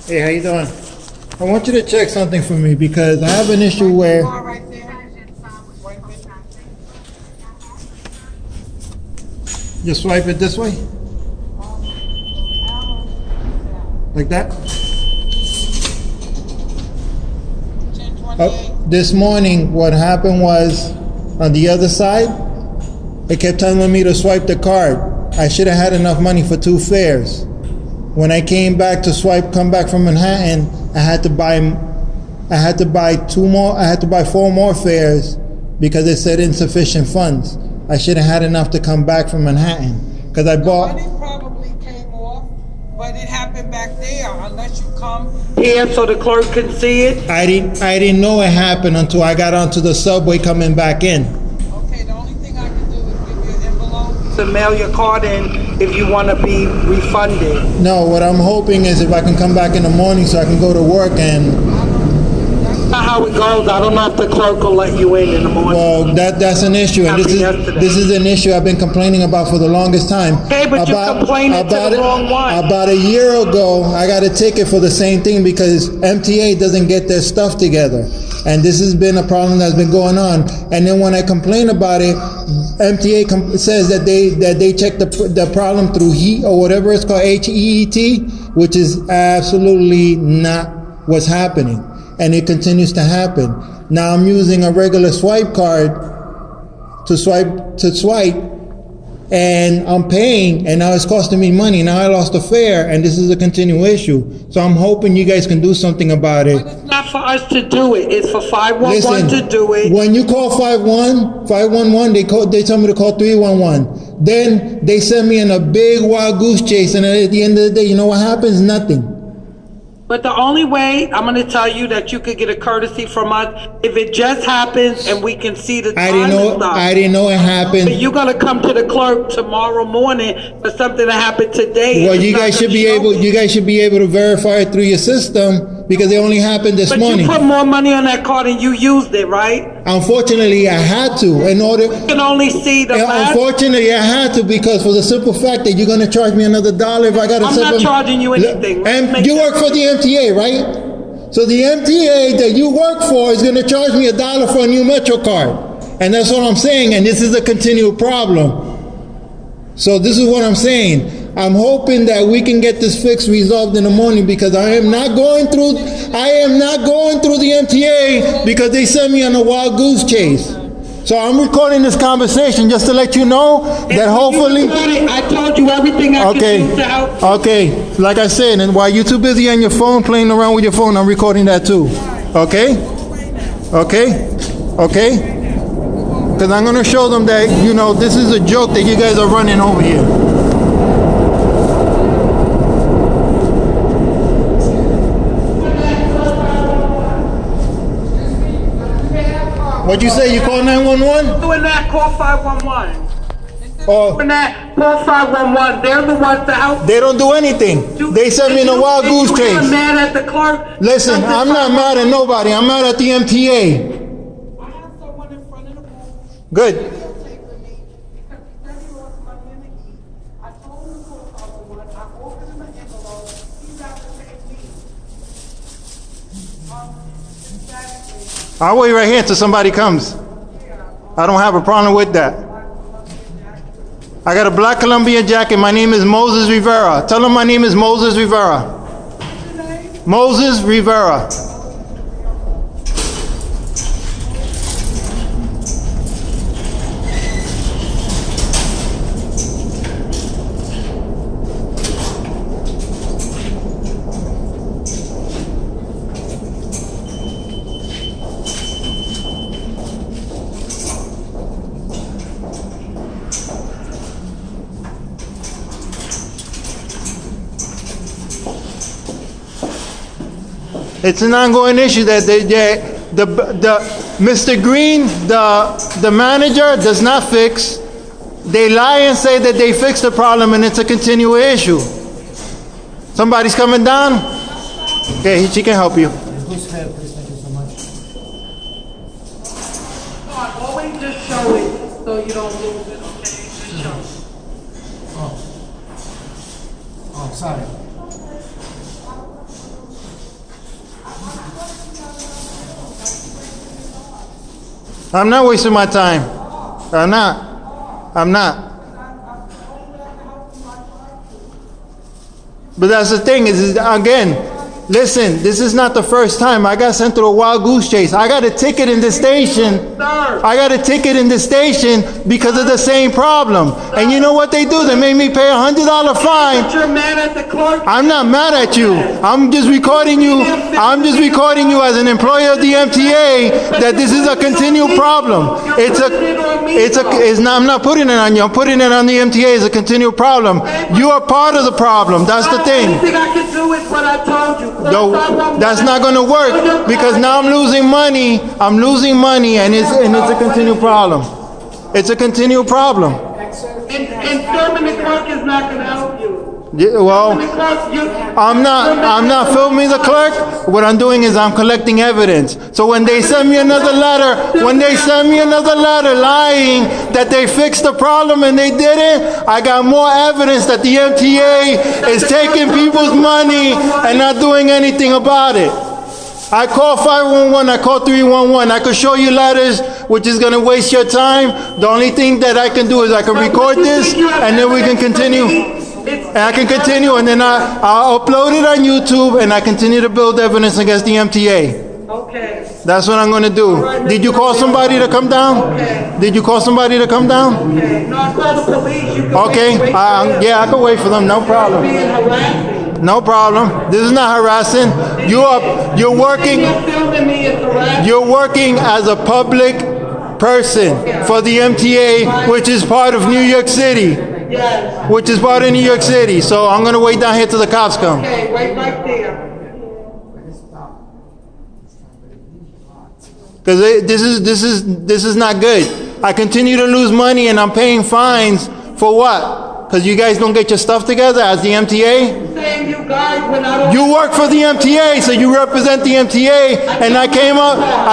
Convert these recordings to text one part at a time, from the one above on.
Hey, how you doing? I want you to check something for me because I have an issue where you swipe it this way, like that. This morning, what happened was on the other side, it kept telling me to swipe the card. I should have had enough money for 2 fares. When I came back to come back from Manhattan, I had to buy 2 more. I had to buy 4 more fares because it said insufficient funds. I should have had enough to come back from Manhattan because I bought. The money probably came off, but it happened back there unless you come here so the clerk can see it. I didn't know it happened until I got onto the subway coming back in. Okay, the only thing I can do is give you an envelope to mail your card in if you want to be refunded. No, what I'm hoping is if I can come back in the morning so I can go to work and. That's not how it goes. I don't know if the clerk will let you in the morning. Well, that's an issue, and this is an issue I've been complaining about for the longest time. Okay, but you're complaining to the wrong one. About a year ago, I got a ticket for the same thing because MTA doesn't get their stuff together, and this has been a problem that's been going on. And then when I complain about it, MTA says that they check the problem through HEAT or whatever it's called, HEET, which is absolutely not what's happening. And it continues to happen. Now I'm using a regular swipe card to swipe, and I'm paying, and now it's costing me money. Now I lost a fare, and this is a continual issue. So I'm hoping you guys can do something about it. But it's not for us to do it. It's for 511 to do it. When you call 511, they tell me to call 311. Then they send me in a big wild goose chase, and at the end of the day, you know what happens? Nothing. But the only way I'm going to tell you that you could get a courtesy from us if it just happens and we can see the time and stuff. I didn't know it happened. But you're going to come to the clerk tomorrow morning for something that happened today. Well, you guys should be able to verify it through your system because it only happened this morning. But you put more money on that card and you used it, right? Unfortunately, I had to in order. You can only see the last. Unfortunately, I had to because for the simple fact that you're going to charge me another $1 if I got to. I'm not charging you anything. And you work for the MTA, right? So the MTA that you work for is going to charge me $1 for a new Metro card, and that's what I'm saying. And this is a continual problem. So this is what I'm saying. I'm hoping that we can get this fix resolved in the morning because I am not going through the MTA because they sent me on a wild goose chase. So I'm recording this conversation just to let you know that hopefully. I told you everything I could do to help. Okay, like I said, and while you're too busy on your phone playing around with your phone, I'm recording that too. Okay? Because I'm going to show them that, this is a joke that you guys are running over here. What'd you say? You call 911? Doing that, call 511. Oh. Doing that, call 511. They're the ones to help. They don't do anything. They send me in a wild goose chase. You're mad at the clerk? Listen, I'm not mad at nobody. I'm mad at the MTA. I have someone in front of the booth. Good. I'll wait right here until somebody comes. I don't have a problem with that. I got a black Columbia jacket. My name is Moses Rivera. Tell them my name is Moses Rivera. Moses Rivera. It's an ongoing issue that Mr. Green, the manager, does not fix. They lie and say that they fixed the problem, and it's a continual issue. Somebody's coming down. Okay, she can help you. Please, thank you so much. Always just show it so you don't lose it, okay? Just show it. Oh, sorry. I'm not wasting my time. I'm not. I'm not. But that's the thing is again, listen, this is not the first time I got sent to a wild goose chase. I got a ticket in the station. I got a ticket in the station because of the same problem. And you know what they do? They made me pay $100 fine. But you're mad at the clerk. I'm not mad at you. I'm just recording you. I'm just recording you as an employee of the MTA that this is a continued problem. I'm not putting it on you. I'm putting it on the MTA as a continued problem. You are part of the problem. That's the thing. Everything I can do is what I told you. No, that's not going to work because now I'm losing money. I'm losing money, and it's a continued problem. It's a continued problem. And filming the clerk is not going to help you. Yeah, well, I'm not filming the clerk. What I'm doing is I'm collecting evidence. So when they send me another letter, lying that they fixed the problem and they didn't, I got more evidence that the MTA is taking people's money and not doing anything about it. I call 511, I call 311. I could show you letters, which is going to waste your time. The only thing that I can do is I can record this and then we can continue. And I can continue, and then I'll upload it on YouTube, and I continue to build evidence against the MTA. Okay. That's what I'm going to do. Did you call somebody to come down? Okay. Did you call somebody to come down? Okay. No, I called the police. You can Okay. wait Yeah, I can wait for them. No problem. being harassing. No problem. This is not harassing. You're working. You're filming me is harassing. You're working as a public person for the MTA, which is part of New York City. Yes. Which is part of New York City. So I'm going to wait down here till the cops come. Okay, wait right there. Because this is not good. I continue to lose money and I'm paying fines for what? Because you guys don't get your stuff together as the MTA? Saying you guys when I don't. You work for the MTA, so you represent the MTA, and I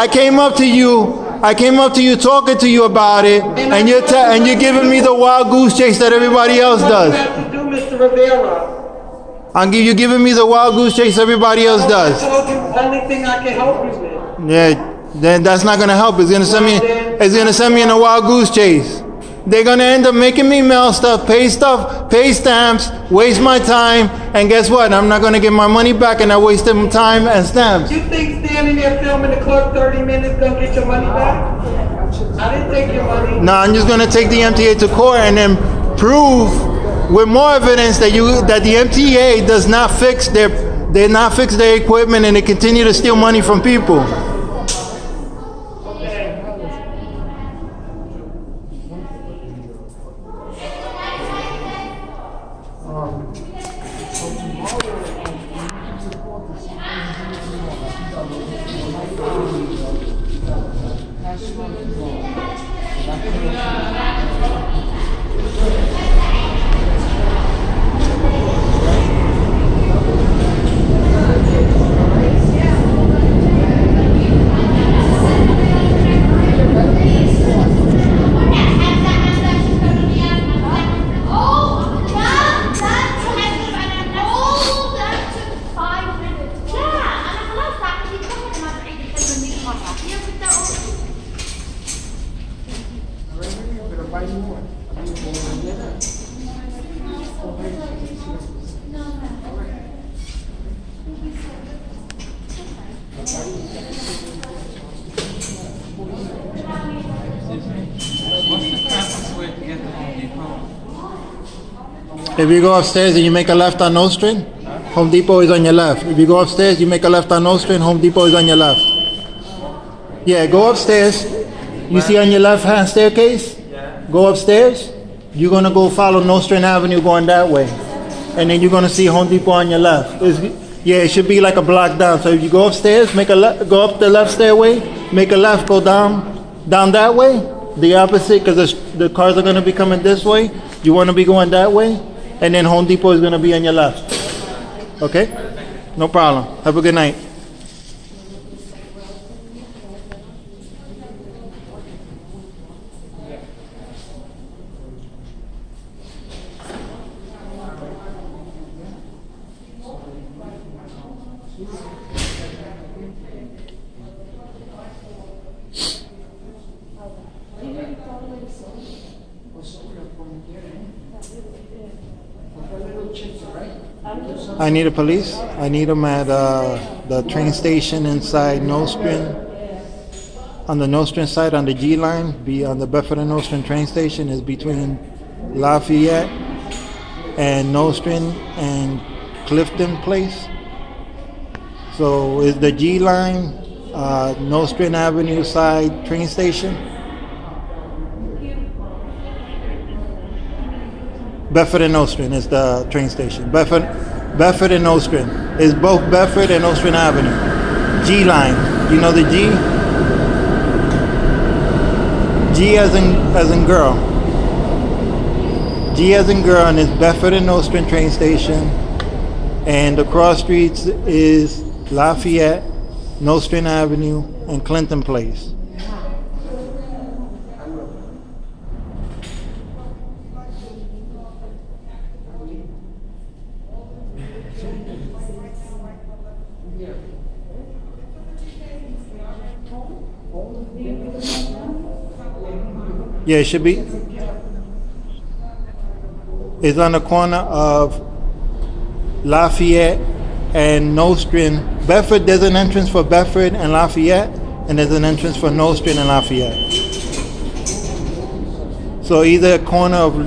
came up to you talking to you about it, and you're giving me the wild goose chase that everybody else does. What do you have to do, Mr. Rivera? You're giving me the wild goose chase everybody else does. I told you the only thing I can help you with. Yeah, then that's not gonna help. It's gonna send me in a wild goose chase. They're gonna end up making me mail stuff, pay stamps, waste my time, and guess what? I'm not gonna get my money back, and I wasted my time and stamps. You think standing there filming the clerk 30 minutes gonna get your money back? I didn't take your money. No, I'm just gonna take the MTA to court and then prove with more evidence that the MTA does not fix their equipment and they continue to steal money from people. If you go upstairs and you make a left on Nostrand, Home Depot is on your left. If you go upstairs, you make a left on Nostrand, Home Depot is on your left. Yeah, go upstairs. You see on your left-hand staircase? Go upstairs. You're going to go follow Nostrand Avenue going that way. And then you're going to see Home Depot on your left. It should be like a block down. So if you go upstairs, go up the left stairway, make a left, go down that way, the opposite, because the cars are going to be coming this way. You want to be going that way. And then Home Depot is going to be on your left. Okay? No problem. Have a good night. I need a police. I need them at the train station inside Nostrand. On the Nostrand side, on the G line, be on the Bedford and Nostrand train station is between Lafayette and Nostrand and Clifton Place. So is the G line Nostrand Avenue side train station? Bedford and Nostrand is the train station. Bedford and Nostrand is both Bedford and Nostrand Avenue. G line. You know the G? G as in girl. G as in girl, and it's Bedford and Nostrand train station. And the cross streets is Lafayette, Nostrand Avenue, and Clinton Place. Yeah, it should be. It's on the corner of Lafayette and Nostrand. Bedford, there's an entrance for Bedford and Lafayette, and there's an entrance for Nostrand and Lafayette. So either corner of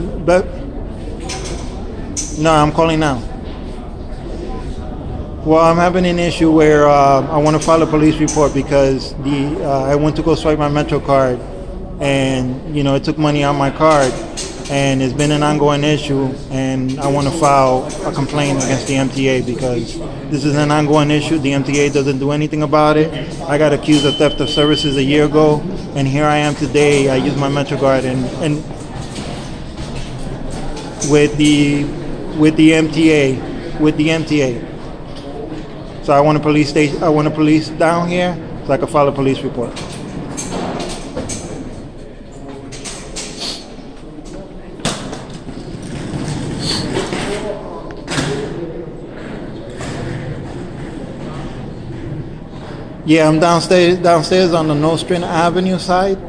No, I'm calling now. Well, I'm having an issue where I want to file a police report because I went to go swipe my Metro card, and it took money out my card, and it's been an ongoing issue, and I want to file a complaint against the MTA because this is an ongoing issue. The MTA doesn't do anything about it. I got accused of theft of services a year ago, and here I am today. I use my Metro card and with the MTA. So I want a police station. I want a police down here so I can file a police report. Yeah, I'm downstairs on the Nostrand Avenue side,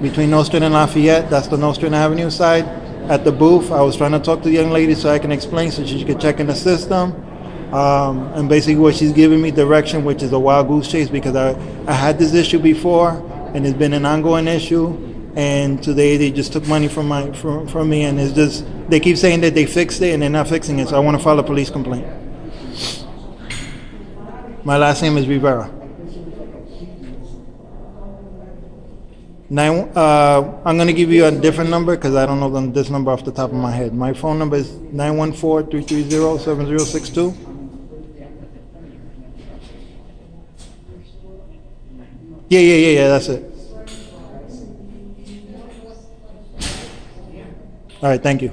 between Nostrand and Lafayette. That's the Nostrand Avenue side. At the booth, I was trying to talk to the young lady so I can explain so she could check in the system. And basically what she's giving me direction, which is a wild goose chase, because I had this issue before, and it's been an ongoing issue. And today they just took money from me, and it's just, they keep saying that they fixed it, and they're not fixing it. So I want to file a police complaint. My last name is Rivera. I'm going to give you a different number because I don't know this number off the top of my head. My phone number is 914-330-7062. Yeah, that's it. All right, thank you.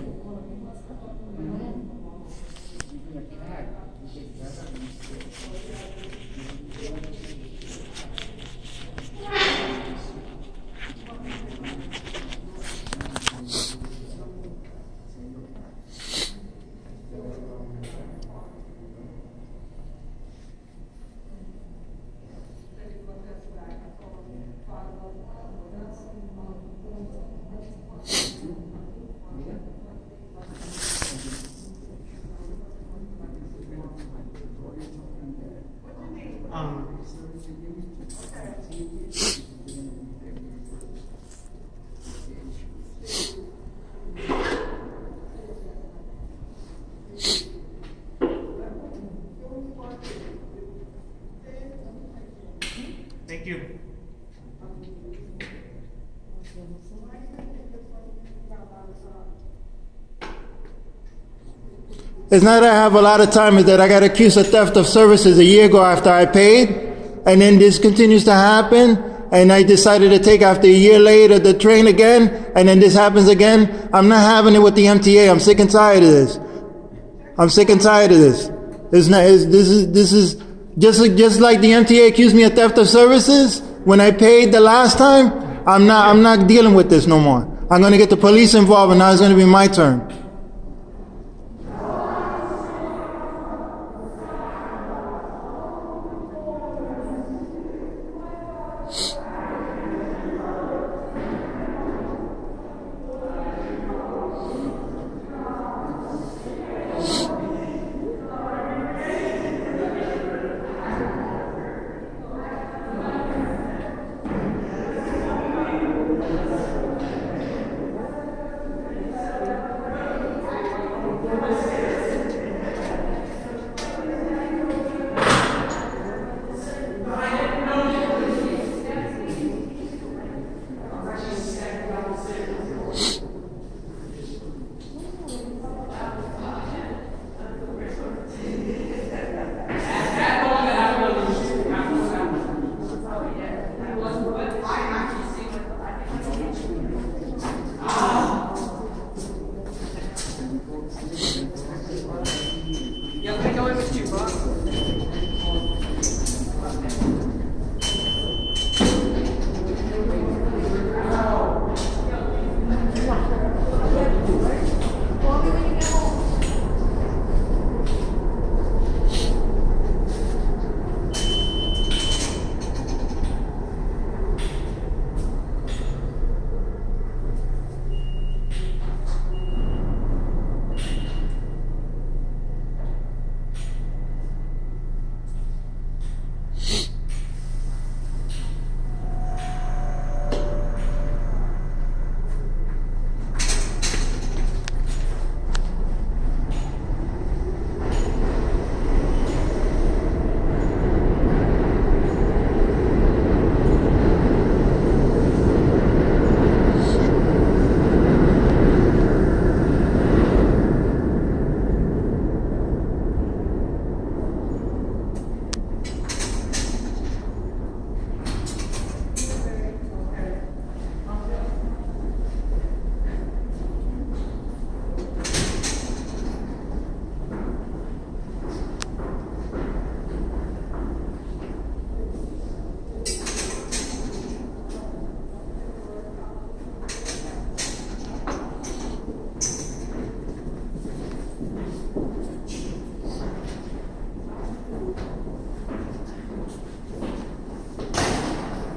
Thank you. It's not that I have a lot of time, it's that I got accused of theft of services a year ago after I paid, and then this continues to happen, and I decided to take after a year later the train again, and then this happens again. I'm not having it with the MTA. I'm sick and tired of this. This is just like the MTA accused me of theft of services when I paid the last time. I'm not dealing with this no more. I'm going to get the police involved, and now it's going to be my turn.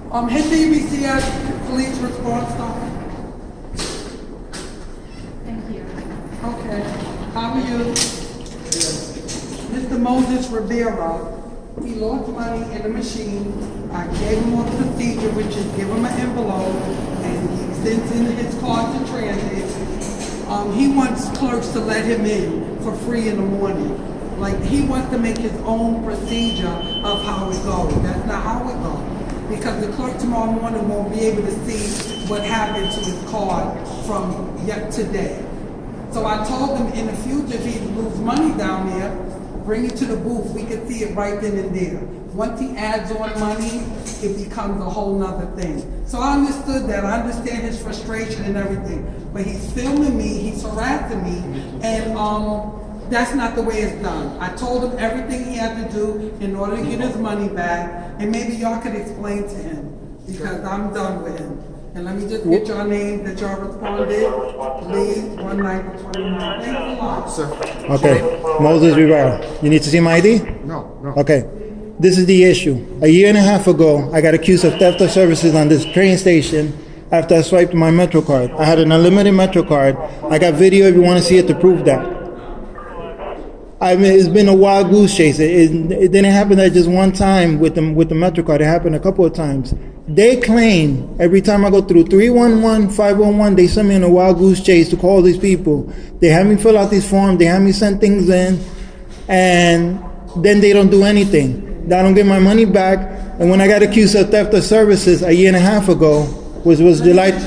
Hit the UBCS police response line. Thank you. Okay, how are you? Mr. Moses Rivera, he lost money in the machine. I gave him a procedure, which is give him an envelope, and he sends in his card to transit. He wants clerks to let him in for free in the morning. Like, he wants to make his own procedure of how it goes. That's not how it goes. Because the clerk tomorrow morning won't be able to see what happened to his card from yet today. So I told him in the future, if he lose money down there, bring it to the booth. We can see it right then and there. Once he adds on money, it becomes a whole nother thing. So I understood that. I understand his frustration and everything. But he's filming me, he's harassing me, and that's not the way it's done. I told him everything he had to do in order to get his money back, and maybe y'all could explain to him, because I'm done with him. And let me just get your name that y'all responded. Lee, 1929. Thanks a lot. Sir. Okay, Moses Rivera. You need to see my ID? No. Okay. This is the issue. A year and a half ago, I got accused of theft of services on this train station after I swiped my Metro card. I had an unlimited Metro card. I got video if you want to see it to prove that. I mean, it's been a wild goose chase. It didn't happen at just one time with the Metro card. It happened a couple of times. They claim every time I go through 311, 501, they send me on a wild goose chase to call these people. They have me fill out these forms. They have me send things in, and then they don't do anything. I don't get my money back. And when I got accused of theft of services a year and a half ago, which was July. Okay,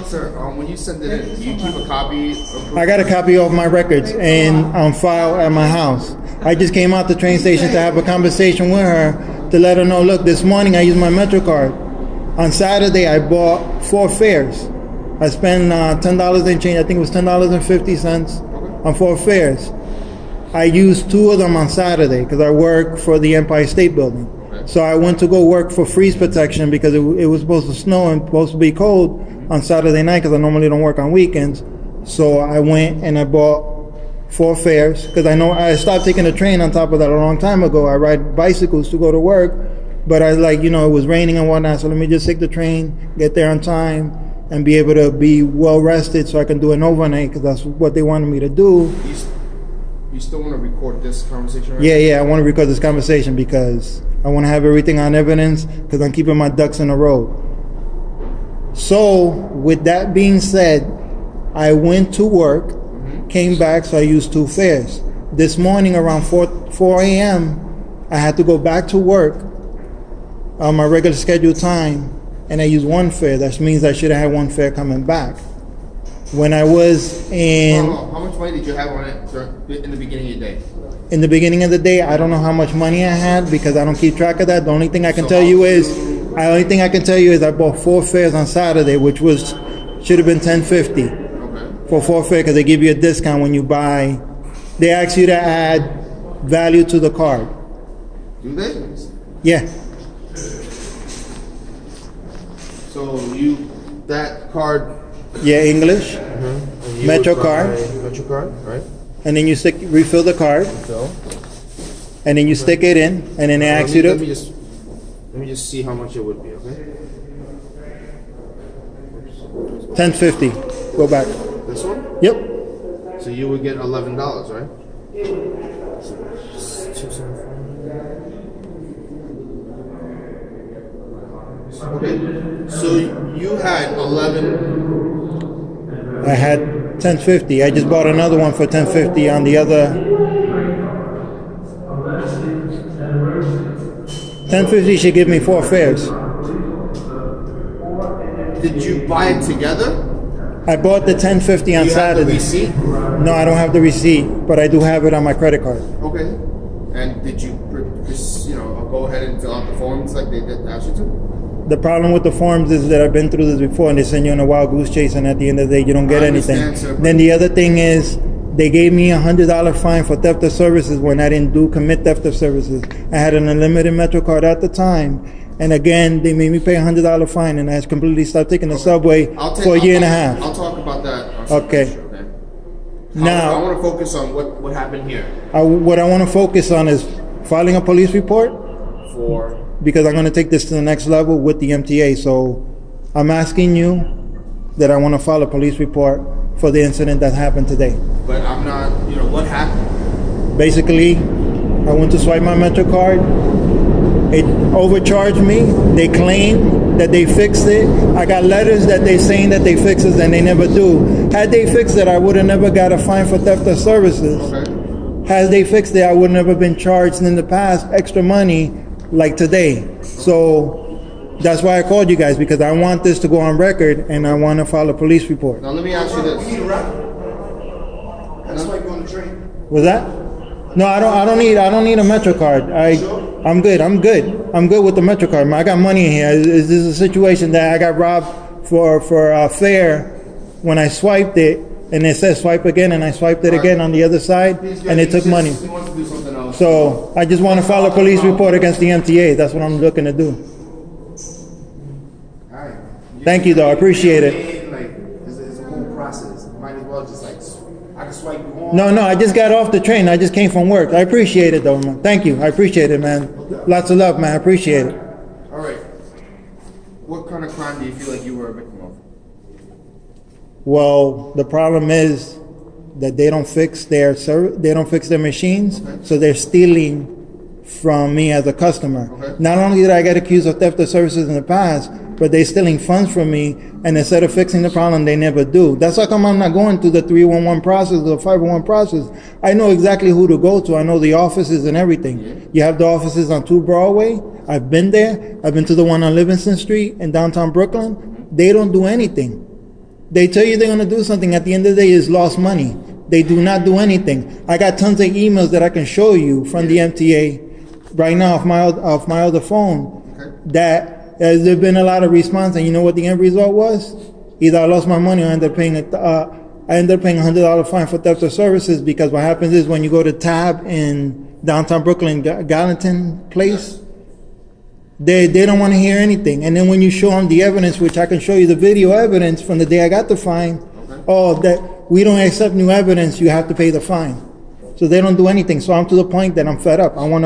sir. When you send it in, do you keep a copy of? I got a copy of my records and on file at my house. I just came out the train station to have a conversation with her to let her know, look, this morning I used my Metro card. On Saturday, I bought 4 fares. I spent $10 and change. I think it was $10.50 on 4 fares. I used 2 of them on Saturday because I work for the Empire State Building. So I went to go work for freeze protection because it was supposed to snow and supposed to be cold on Saturday night because I normally don't work on weekends. So I went and I bought 4 fares because I know I stopped taking the train on top of that a long time ago. I ride bicycles to go to work, but I it was raining and whatnot. So let me just take the train, get there on time, and be able to be well rested so I can do an overnight because that's what they wanted me to do. You still want to record this conversation, right? Yeah, I want to record this conversation because I want to have everything on evidence because I'm keeping my ducks in a row. So, with that being said, I went to work, came back, so I used 2 fares. This morning around 4 a.m., I had to go back to work on my regular scheduled time, and I used 1 fare. That means I should have had 1 fare coming back. When I was in... How much money did you have on it in the beginning of your day? In the beginning of the day, I don't know how much money I had because I don't keep track of that. The only thing I can tell you is I bought 4 fares on Saturday, which should have been $10.50 for 4 fares because they give you a discount when you buy. They ask you to add value to the card. Do they? Yeah. So that card. Yeah, English. Metro card. Metro card, right? And then you refill the card. Refill. And then you stick it in, and then they ask you to. Let me just see how much it would be, okay? $10.50. Go back. This one? Yep. So you would get $11, right? Okay. So you had 11. I had $10.50. I just bought another one for $10.50 on the other. $10.50 should give me 4 fares. Did you buy it together? I bought the $10.50 on Do you have Saturday. the receipt? No, I don't have the receipt, but I do have it on my credit card. Okay. And did you just, go ahead and fill out the forms like they did ask you to? The problem with the forms is that I've been through this before, and they send you on a wild goose chase, and at the end of the day, you don't get anything. Sir, then the other thing is, they gave me a $100 fine for theft of services when I didn't commit theft of services. I had an unlimited Metro card at the time, and again, they made me pay a $100 fine, and I completely stopped taking the subway for a year and a half. I'll talk about that. Okay. Now, I want to focus on what happened here. what I want to focus on is filing a police report For because I'm going to take this to the next level with the MTA. So I'm asking you that I want to file a police report for the incident that happened today. But I'm not, what happened? Basically, I went to swipe my Metro card. It overcharged me. They claim that they fixed it. I got letters that they saying that they fixed it and they never do. Had they fixed it, I would have never got a fine for theft of services. Okay. Had they fixed it, I would never been charged in the past extra money like today. So that's why I called you guys, because I want this to go on record and I want to file a police report. Now let me ask you this. We need a rep. That's why you're on the train. Was that? No, I don't need a Metro card. I'm good with the Metro card. I got money in here. This is a situation that I got robbed for a fare when I swiped it, and it says swipe again, and I swiped it again on the other side, and it took money. He wants to do something else. So I just want to file a police report against the MTA. That's what I'm looking to do. Alright. Thank you, though. I appreciate it. It's a whole process. Might as well just I can swipe you on. No, I just got off the train. I just came from work. I appreciate it, though, man. Thank you. I appreciate it, man. Lots of love, man. I appreciate it. All right. What kind of crime do you feel like you were a victim of? Well, the problem is that they don't fix their machines, so they're stealing from me as a customer. Okay. Not only did I get accused of theft of services in the past, but they're stealing funds from me, and instead of fixing the problem, they never do. That's how come I'm not going through the 311 process or 501 process. I know exactly who to go to. I know the offices and everything. Yeah. You have the offices on 2 Broadway. I've been there. I've been to the one on Livingston Street in downtown Brooklyn. They don't do anything. They tell you they're going to do something. At the end of the day, it's lost money. They do not do anything. I got tons of emails that I can show you from the MTA right now off my other phone. Okay. That there's been a lot of response, and you know what the end result was? Either I lost my money or I ended up paying $100 fine for theft of services, because what happens is when you go to Tab in downtown Brooklyn, Gallatin Place, they don't want to hear anything. And then when you show them the evidence, which I can show you the video evidence from the day I got the fine, that we don't accept new evidence, you have to pay the fine. So they don't do anything. So I'm to the point that I'm fed up. I want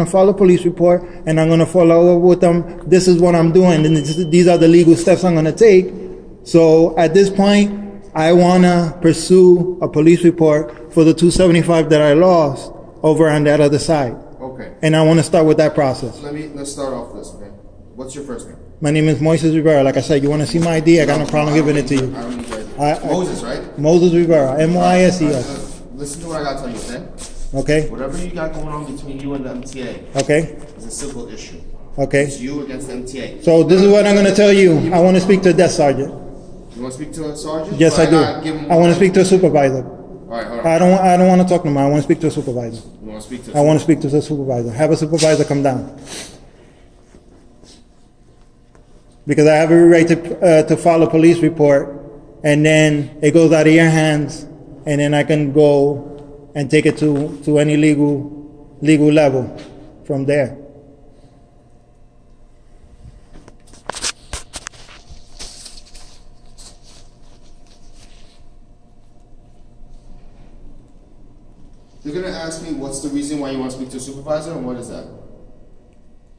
to file a police report, and I'm going to follow up with them. This is what I'm doing, and these are the legal steps I'm going to take. So at this point, I want to pursue a police report for the $275 that I lost over on that other side. Okay. And I want to start with that process. Let's start off this, okay? What's your first name? My name is Moises Rivera. Like I said, you want to see my ID? I got no problem giving it to you. I don't need your ID. Moses, right? Moses Rivera, Moises. Listen to what I gotta tell you, okay? Okay. Whatever you got going on between you and the MTA Okay. is a civil issue. Okay. It's you against the MTA. So this is what I'm going to tell you. I want to speak to a desk sergeant. You want to speak to a sergeant? Yes, But I gotta give do. him I want to speak to a supervisor. All right, hold on. I don't want to talk to him. I want to speak to a supervisor. You want to speak to? I want to speak to the supervisor. Have a supervisor come down. Because I have every right to file a police report, and then it goes out of your hands, and then I can go and take it to any legal level from there. You're gonna ask me what's the reason why you want to speak to a supervisor, and what is that?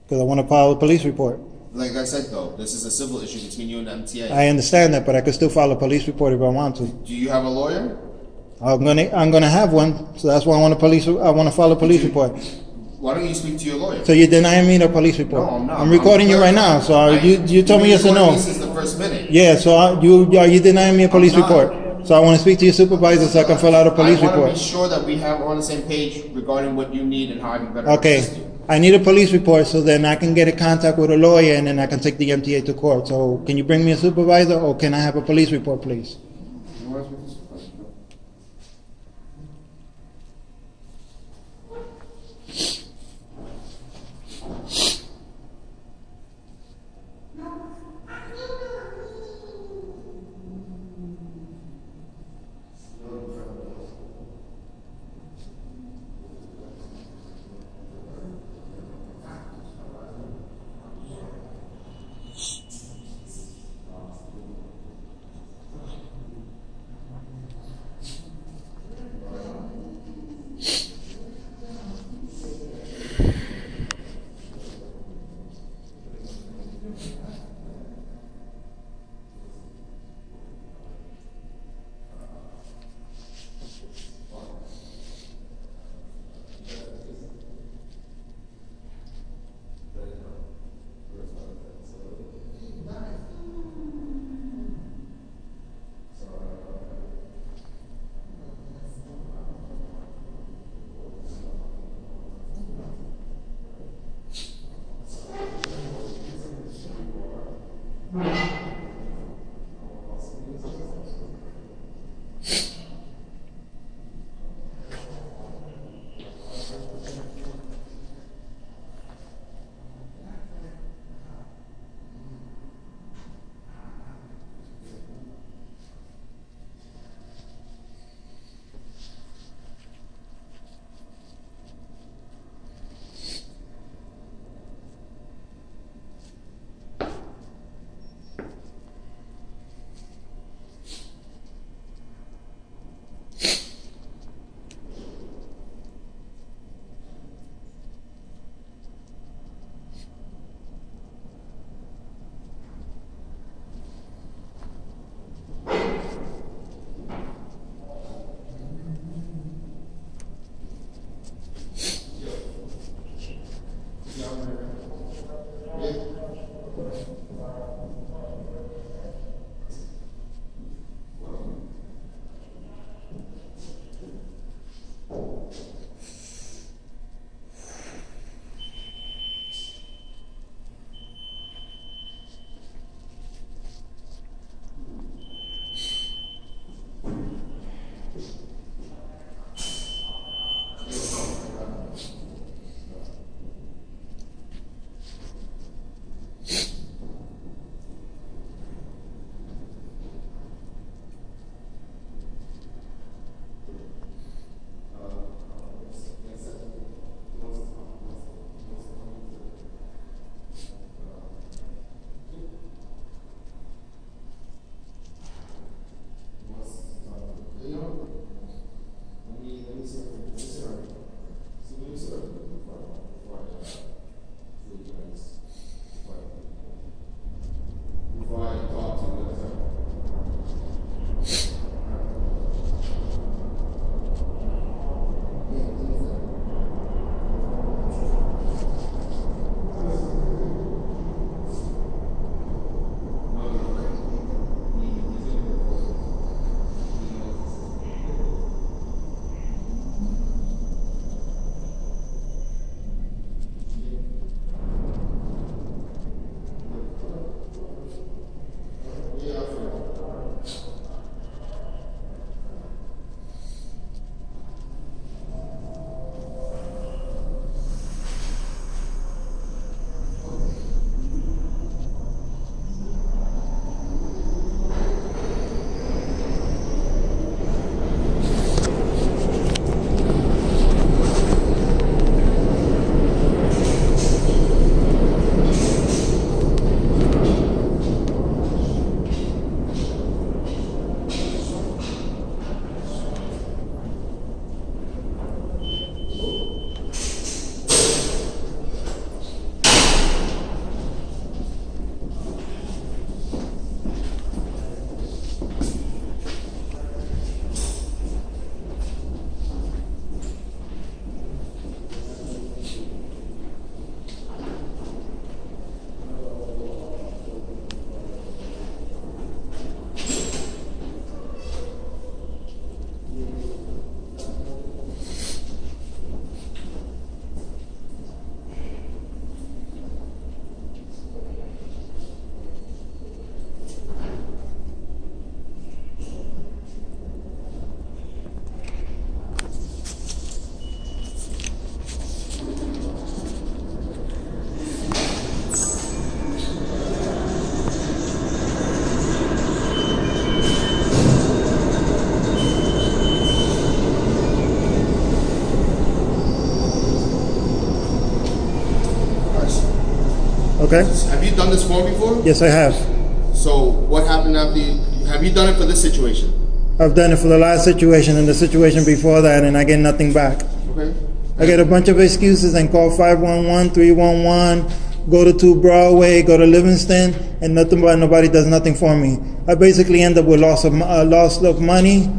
Because I want to file a police report. Like I said, though, this is a civil issue between you and the MTA. I understand that, but I could still file a police report if I want to. Do you have a lawyer? I'm gonna have one, so that's why I want to file a police report. Why don't you speak to your lawyer? So you're denying me the police report? No, I'm not. I'm recording you right now, so you tell me yes or no. This is the first minute. Yeah, so are you denying me a police I'm not. report? So I want to speak to your supervisor so I can fill out a police I want to report. be sure that we have on the same page regarding what you need and how I can better Okay, assist you. I need a police report so then I can get in contact with a lawyer and then I can take the MTA to court. So can you bring me a supervisor or can I have a police report, please? You want to speak to the supervisor? Okay? Have you done this form before? Yes, I have. So what happened after have you done it for this situation? I've done it for the last situation and the situation before that, and I get nothing back. Okay. I get a bunch of excuses and call 511, 311, go to 2 Broadway, go to Livingston, and nobody does nothing for me. I basically end up with loss of money